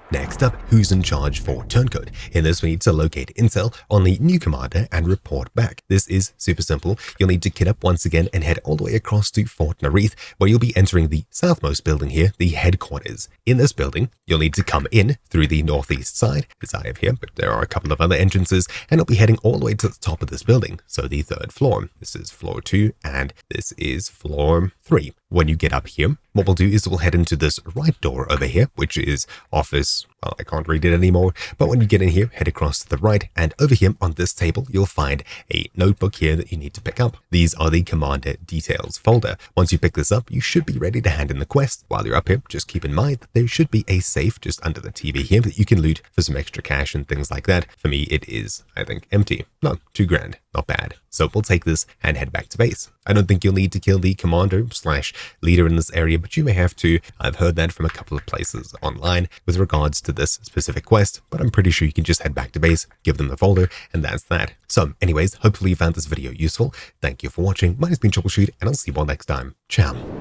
Next up, who's in charge for Turncoat? In this, we need to locate intel on the new commander and report back. This is super simple. You'll need to kit up once again and head all the way across to Fort Narith, where you'll be entering the southmost building here, the headquarters. In this building, you'll need to come in through the northeast side, as I have here, but there are a couple of other entrances, and you'll be heading all the way to the top of this building, so the third floor. This is floor 2, and this is floor 3. When you get up here, what we'll do is we'll head into this right door over here, which is office. Well, I can't read it anymore, but when you get in here, head across to the right, and over here on this table, you'll find a notebook here that you need to pick up. These are the Commander Details folder. Once you pick this up, you should be ready to hand in the quest. While you're up here, just keep in mind that there should be a safe just under the TV here that you can loot for some extra cash and things like that. For me, it is, I think, empty. No, $2,000. Not bad. So we'll take this and head back to base. I don't think you'll need to kill the commander/leader in this area, but you may have to. I've heard that from a couple of places online with regards to this specific quest, but I'm pretty sure you can just head back to base, give them the folder, and that's that. So anyways, hopefully you found this video useful. Thank you for watching. My name's been Troubleshoot, and I'll see you all next time. Ciao.